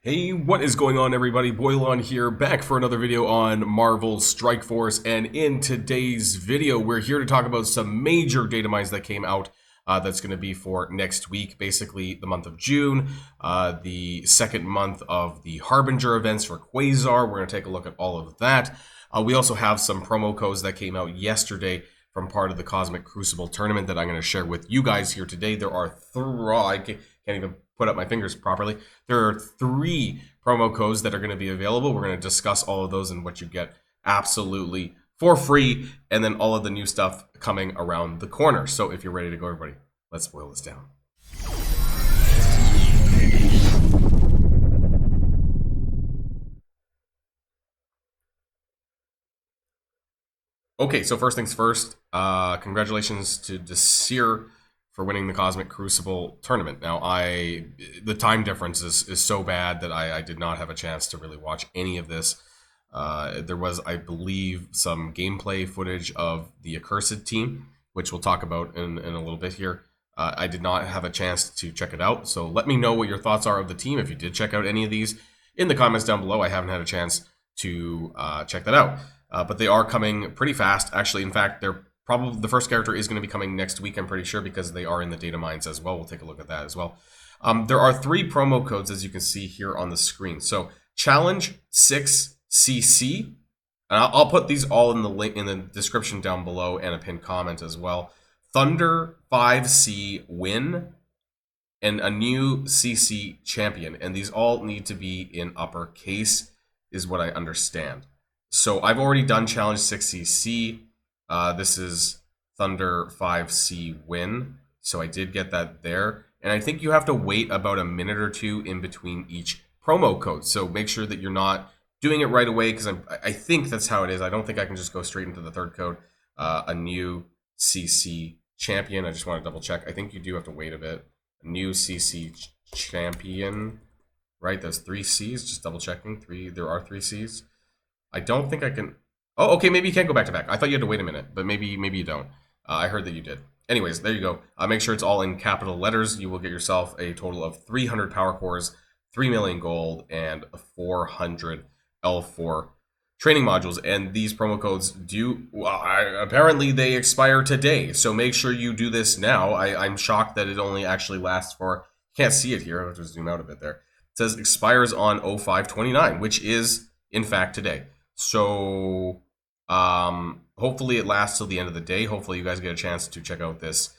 Hey, what is going on, everybody? Boilon here, back for another video on Marvel's Strike Force, and in today's video, we're here to talk about some major data mines that came out that's going to be for next week, basically the month of June, the second month of the Harbinger events for Quasar. We're going to take a look at all of that. We also have some promo codes that came out yesterday from part of the Cosmic Crucible tournament that I'm going to share with you guys here today. There are I can't even put up my fingers properly. There are 3 promo codes that are going to be available. We're going to discuss all of those and what you get absolutely for free, and then all of the new stuff coming around the corner. So if you're ready to go, everybody, let's boil this down. Okay, so first things first, congratulations to Desir for winning the Cosmic Crucible tournament. Now, the time difference is so bad that I did not have a chance to really watch any of this. There was, I believe, some gameplay footage of the Accursed team, which we'll talk about in a little bit here. I did not have a chance to check it out, so let me know what your thoughts are of the team if you did check out any of these in the comments down below. I haven't had a chance to check that out. But they are coming pretty fast. Actually, in fact, they're probably the first character is going to be coming next week, I'm pretty sure, because they are in the data mines as well. We'll take a look at that as well. There are 3 promo codes, as you can see here on the screen. So Challenge 6CC, and I'll put these all in the link in the description down below and a pinned comment as well. Thunder 5C Win and ANEWCCCHAMPION, champion, and these all need to be in uppercase, is what I understand. So I've already done Challenge 6CC. This is Thunder 5C Win. So I did get that there. And I think you have to wait about a minute or 2 in between each promo code. So make sure that you're not doing it right away, because I think that's how it is. I don't think I can just go straight into the third code. ANEWCCCHAMPION. I just want to double check. I think you do have to wait a bit. ANEWCCCHAMPION. Right, there's 3 C's. Just double checking. There are 3 C's. I don't think I can. Oh, okay, maybe you can't go back to back. I thought you had to wait a minute, but maybe you don't. I heard that you did. Anyways, there you go. Make sure it's all in capital letters. You will get yourself a total of 300 power cores, 3 million gold, and 400 L4 training modules. And these promo codes apparently they expire today. So make sure you do this now. I'm shocked that it only actually lasts for, can't see it here. I'll just zoom out a bit there. It says expires on 05/29, which is in fact today. So hopefully it lasts till the end of the day. Hopefully you guys get a chance to check out this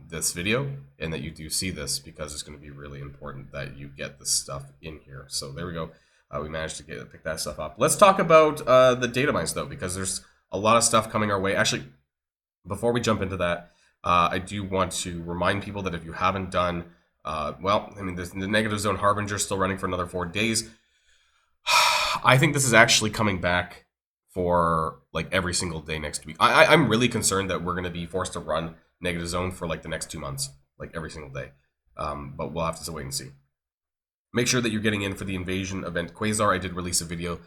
this video, and that you do see this, because it's going to be really important that you get this stuff in here. So there we go. We managed to pick that stuff up. Let's talk about the data mines, though, because there's a lot of stuff coming our way. Actually, before we jump into that, I do want to remind people that if you haven't done, well, I mean, the Negative Zone Harbinger is still running for another 4 days. I think this is actually coming back for like every single day next week. I'm really concerned that we're going to be forced to run Negative Zone for like the next 2 months, like every single day. But we'll have to wait and see. Make sure that you're getting in for the Invasion event Quasar. I did release a video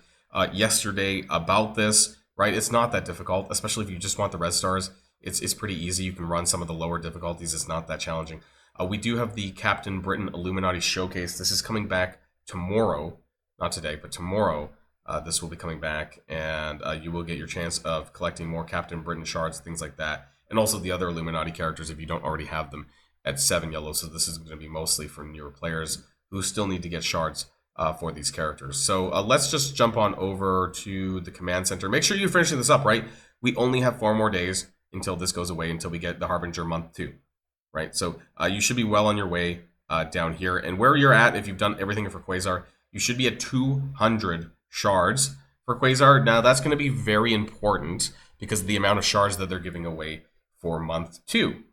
yesterday about this, right? It's not that difficult, especially if you just want the red stars. It's pretty easy. You can run some of the lower difficulties. It's not that challenging. We do have the Captain Britain Illuminati Showcase. This is coming back tomorrow. Not today, but tomorrow. This will be coming back, and you will get your chance of collecting more Captain Britain shards, things like that, and also the other Illuminati characters if you don't already have them at 7 yellow. So this is going to be mostly for newer players who still need to get shards for these characters. So let's just jump on over to the command center. Make sure you're finishing this up, right? We only have 4 more days until this goes away, until we get the Harbinger month 2, right? So you should be well on your way down here. And where you're at, if you've done everything for Quasar, you should be at 200 shards for Quasar. Now, that's going to be very important because of the amount of shards that they're giving away for month 2.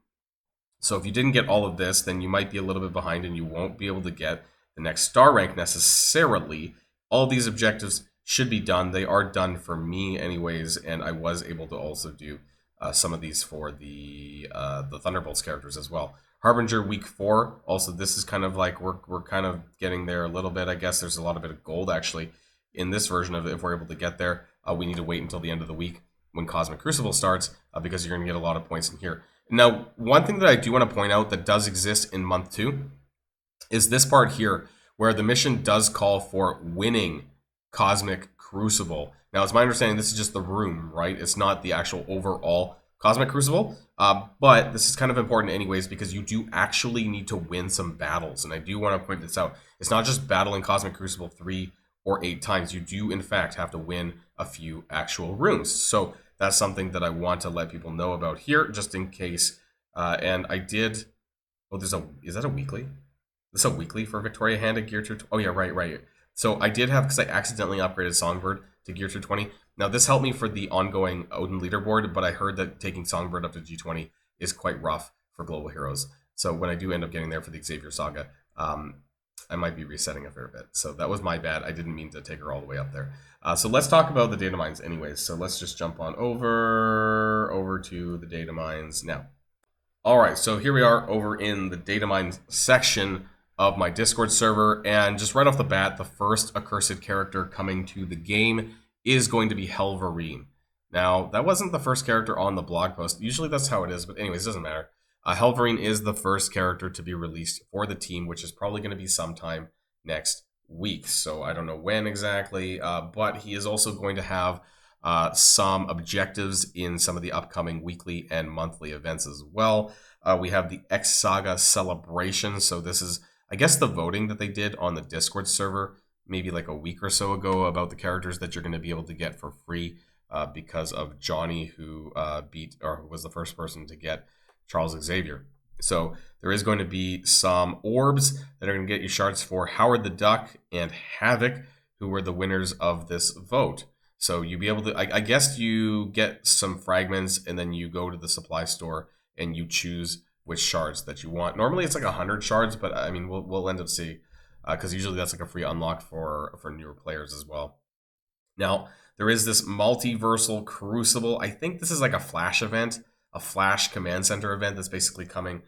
So if you didn't get all of this, then you might be a little bit behind and you won't be able to get the next star rank necessarily. All these objectives should be done. They are done for me anyways, and I was able to also do some of these for the Thunderbolts characters as well. Harbinger week 4. Also, this is kind of like we're kind of getting there a little bit. I guess there's a lot of bit of gold actually in this version of it. If we're able to get there, we need to wait until the end of the week when Cosmic Crucible starts, because you're going to get a lot of points in here. Now, one thing that I do want to point out that does exist in month 2 is this part here, where the mission does call for winning Cosmic Crucible. Now, it's my understanding this is just the room, right? It's not the actual overall Cosmic Crucible, but this is kind of important anyways because you do actually need to win some battles, and I do want to point this out. It's not just battling Cosmic Crucible 3 or 8 times. You do, in fact, have to win a few actual rooms. So that's something that I want to let people know about here, just in case. And I did... Oh, is that a weekly? This is a weekly for Victoria Hand at Gear 220. Oh, yeah, right. So I did have, because I accidentally upgraded Songbird to Gear 220. Now, this helped me for the ongoing Odin leaderboard, but I heard that taking Songbird up to G20 is quite rough for Global Heroes. So when I do end up getting there for the Xavier Saga, I might be resetting a fair bit. So that was my bad. I didn't mean to take her all the way up there. So let's talk about the Datamines anyways. So let's just jump on over to the Datamines now. All right, so here we are over in the Datamines section of my Discord server, and just right off the bat, the first accursed character coming to the game is going to be Helverine. Now, that wasn't the first character on the blog post. Usually that's how it is, but anyways, it doesn't matter. Helverine is the first character to be released for the team, which is probably going to be sometime next week. So I don't know when exactly, but he is also going to have some objectives in some of the upcoming weekly and monthly events as well. We have the X Saga celebration. So this is, I guess, the voting that they did on the Discord server maybe like a week or so ago about the characters that you're going to be able to get for free because of Johnny, who beat or was the first person to get Charles Xavier. So there is going to be some orbs that are going to get you shards for Howard the Duck and Havoc, who were the winners of this vote. So you'll be able to, I guess you get some fragments and then you go to the supply store and you choose which shards that you want. Normally it's like 100 shards, but I mean, we'll end up seeing, because usually that's like a free unlock for newer players as well. Now, there is this multiversal crucible. I think this is like a Flash event, a Flash Command Center event that's basically coming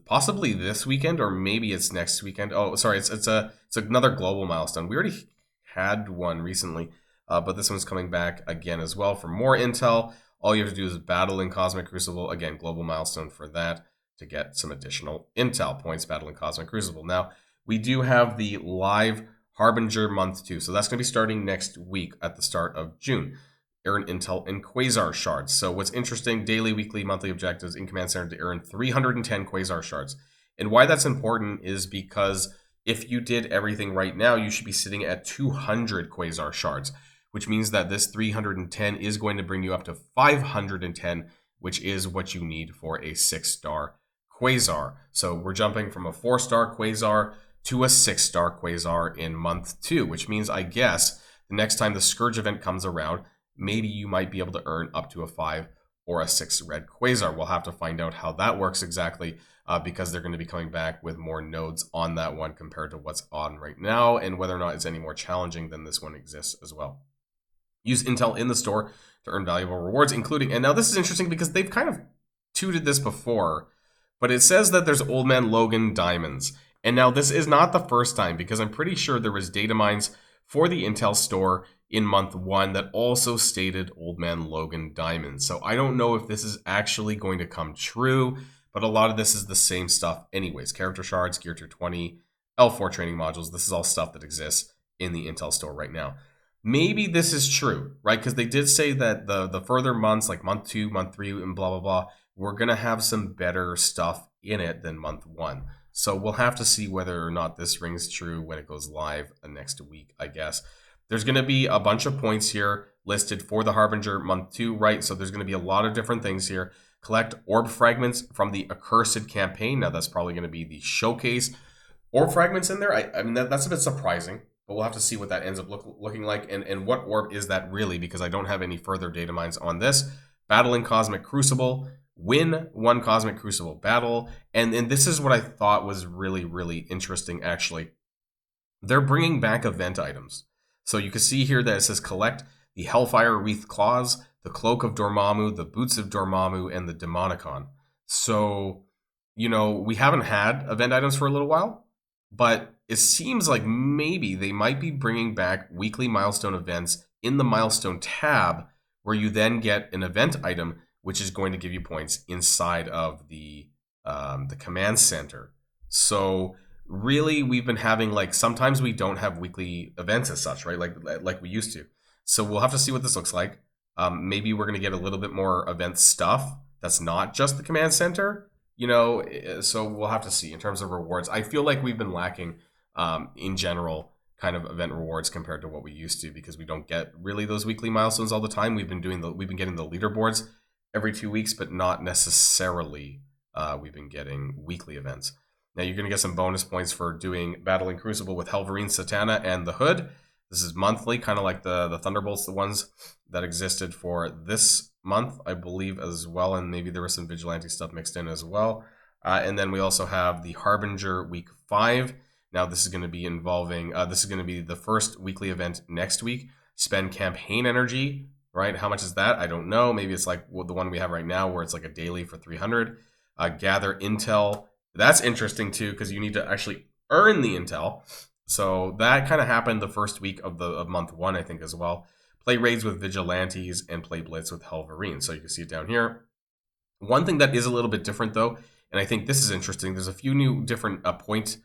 possibly this weekend, or maybe it's next weekend. Oh, sorry, it's another global milestone. We already had one recently, but this one's coming back again as well. For more intel, all you have to do is battle in Cosmic Crucible. Again, global milestone for that to get some additional intel points, battle in Cosmic Crucible. Now, we do have the live Harbinger Month 2. So that's going to be starting next week at the start of June. Earn Intel and Quasar Shards. So what's interesting, daily, weekly, monthly objectives in Command Center to earn 310 Quasar Shards. And why that's important is because if you did everything right now, you should be sitting at 200 Quasar Shards, which means that this 310 is going to bring you up to 510, which is what you need for a 6-star Quasar. So we're jumping from a 4-star Quasar to a 6-star Quasar in month 2, which means, I guess, the next time the Scourge event comes around, maybe you might be able to earn up to a 5 or a 6 red Quasar. We'll have to find out how that works exactly, because they're going to be coming back with more nodes on that one compared to what's on right now, and whether or not it's any more challenging than this one exists as well. Use Intel in the store to earn valuable rewards, including, and now this is interesting because they've kind of tooted this before, but it says that there's Old Man Logan diamonds. And now this is not the first time, because I'm pretty sure there was Datamines for the Intel store in month 1 that also stated Old Man Logan diamonds. So I don't know if this is actually going to come true, but a lot of this is the same stuff anyways. Character shards, Gear 220, L4 training modules. This is all stuff that exists in the Intel store right now. Maybe this is true, right? Because they did say that the further months, like month 2, month 3, and blah, blah, blah, we're going to have some better stuff in it than month 1. So we'll have to see whether or not this rings true when it goes live next week, I guess. There's going to be a bunch of points here listed for the Harbinger month 2, right? So there's going to be a lot of different things here. Collect orb fragments from the Accursed campaign. Now that's probably going to be the showcase. Orb fragments in there, I mean, that's a bit surprising, but we'll have to see what that ends up looking like. And what orb is that really? Because I don't have any further data mines on this. Battle in Cosmic Crucible. Win 1 Cosmic Crucible battle. And this is what I thought was really, really interesting, actually. They're bringing back event items. So you can see here that it says collect the Hellfire Wreath Claws, the Cloak of Dormammu, the Boots of Dormammu, and the Demonicon. So, you know, we haven't had event items for a little while, but it seems like maybe they might be bringing back weekly milestone events in the milestone tab, where you then get an event item which is going to give you points inside of the command center. So really we've been having like sometimes we don't have weekly events as such, right? Like we used to. So we'll have to see what this looks like. Maybe we're going to get a little bit more event stuff that's not just the command center, so we'll have to see in terms of rewards. I feel like we've been lacking in general kind of event rewards compared to what we used to, because we don't get really those weekly milestones all the time. We've been getting the leaderboards every 2 weeks, but not necessarily we've been getting weekly events. Now you're going to get some bonus points for doing Battling Crucible with Helverine, Satana, and the Hood. This is monthly, kind of like the Thunderbolts, the ones that existed for this month, I believe, as well. And maybe there was some Vigilante stuff mixed in as well. And then we also have the Harbinger Week 5. Now this is going to be involving, this is going to be the first weekly event next week. Spend campaign energy, right? How much is that? I don't know. Maybe it's like the one we have right now where it's like a daily for 300. Gather intel. That's interesting too, because you need to actually earn the intel. So that kind of happened the first week of month 1, I think, as well. Play raids with Vigilantes and play blitz with Helverine. So you can see it down here. One thing that is a little bit different though, and I think this is interesting, there's a few new different point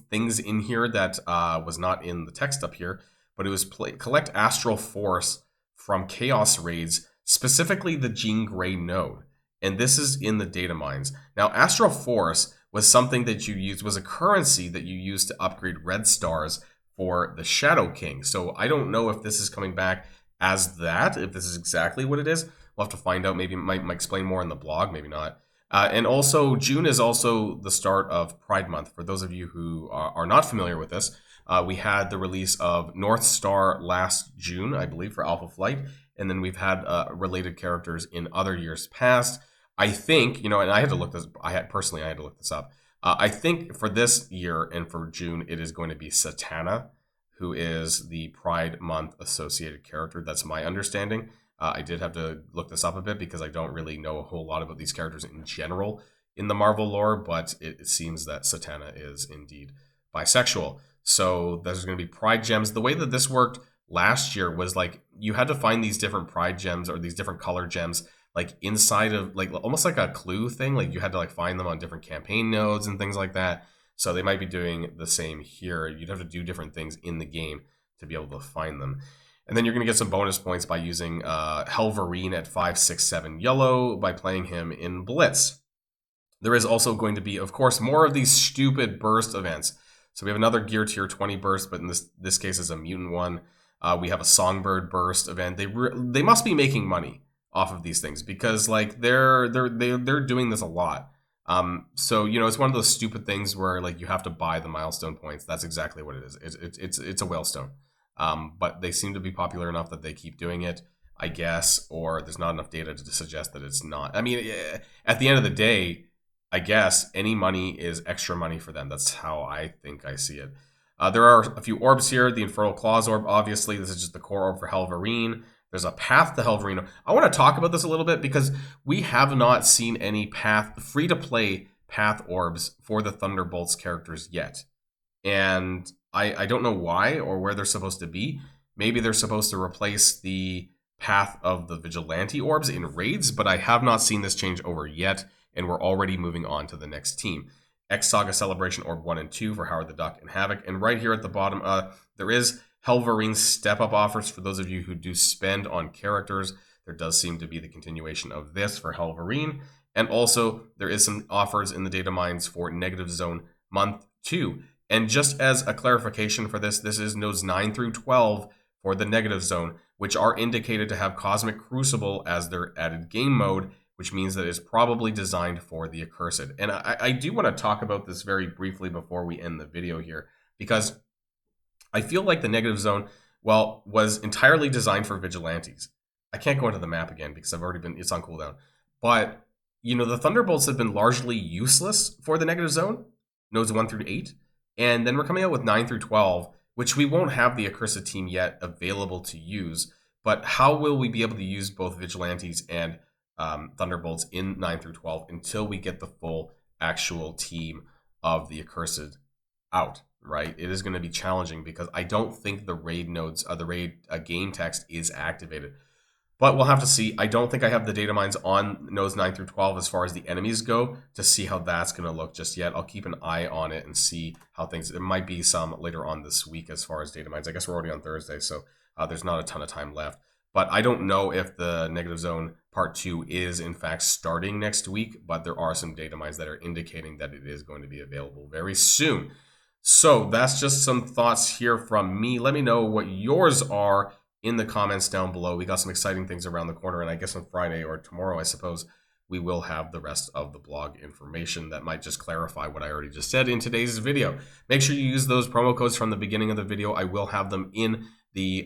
things in here that was not in the text up here, but it was collect Astral Force from Chaos Raids, specifically the Jean Grey node. And this is in the Datamines. Now, Astral Force was something that you used, was a currency that you used to upgrade red stars for the Shadow King. So I don't know if this is coming back as that, if this is exactly what it is. We'll have to find out. Maybe it might explain more in the blog, maybe not. And also, June is also the start of Pride Month. For those of you who are not familiar with this, we had the release of North Star last June, I believe, for Alpha Flight. And then we've had related characters in other years past. I think, and I had to look this, I had to look this up. I think for this year and for June, it is going to be Satana, who is the Pride Month associated character. That's my understanding. I did have to look this up a bit because I don't really know a whole lot about these characters in general in the Marvel lore, but it seems that Satana is indeed bisexual. So there's going to be Pride gems. The way that this worked last year was like you had to find these different Pride gems or these different color gems like inside of like almost like a clue thing. Like you had to like find them on different campaign nodes and things like that. So they might be doing the same here. You'd have to do different things in the game to be able to find them. And then you're going to get some bonus points by using Helverine at 5, 6, 7 yellow by playing him in Blitz. There is also going to be, of course, more of these stupid burst events. So we have another Gear Tier 20 burst, but in this case is a mutant one. We have a Songbird burst event. They must be making money off of these things because like they're doing this a lot. So it's one of those stupid things where like you have to buy the milestone points. That's exactly what it is. It's a whalestone. But they seem to be popular enough that they keep doing it, I guess, or there's not enough data to suggest that it's not. I mean, at the end of the day, I guess any money is extra money for them. That's how I think I see it. There are a few orbs here. The Infernal Claws orb, obviously. This is just the core orb for Helverine. There's a path to Helverine. I want to talk about this a little bit because we have not seen any free-to-play path orbs for the Thunderbolts characters yet. And I don't know why or where they're supposed to be. Maybe they're supposed to replace the path of the Vigilante orbs in raids, but I have not seen this change over yet, and we're already moving on to the next team. X-Saga Celebration Orb 1 and 2 for Howard the Duck and Havoc. And right here at the bottom, there is Helverine step-up offers for those of you who do spend on characters. There does seem to be the continuation of this for Helverine. And also, there is some offers in the Datamines for Negative Zone Month 2. And just as a clarification for this is nodes 9 through 12 for the Negative Zone, which are indicated to have Cosmic Crucible as their added game mode, which means that it's probably designed for the Accursed. And I do want to talk about this very briefly before we end the video here, because I feel like the Negative Zone, was entirely designed for Vigilantes. I can't go into the map again because it's on cooldown. But, the Thunderbolts have been largely useless for the Negative Zone, nodes 1 through 8. And then we're coming out with 9 through 12, which we won't have the Accursed team yet available to use. But how will we be able to use both Vigilantes and Thunderbolts in 9 through 12 until we get the full actual team of the Accursed out, right? It is going to be challenging because I don't think the raid nodes, the raid game text is activated. But we'll have to see. I don't think I have the data mines on nodes 9 through 12 as far as the enemies go to see how that's going to look just yet. I'll keep an eye on it and see how things... There might be some later on this week as far as data mines. I guess we're already on Thursday, so there's not a ton of time left. But I don't know if the Negative Zone Part 2 is, in fact, starting next week. But there are some data mines that are indicating that it is going to be available very soon. So that's just some thoughts here from me. Let me know what yours are in the comments down below. We got some exciting things around the corner, and I guess on Friday or tomorrow, I suppose, we will have the rest of the blog information that might just clarify what I already just said in today's video. Make sure you use those promo codes from the beginning of the video. I will have them in the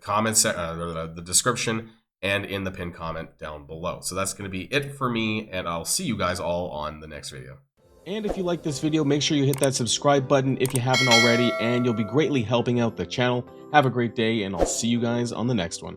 comments, the description, and in the pinned comment down below. So that's going to be it for me, and I'll see you guys all on the next video. And if you like this video, make sure you hit that subscribe button if you haven't already, and you'll be greatly helping out the channel. Have a great day, and I'll see you guys on the next one.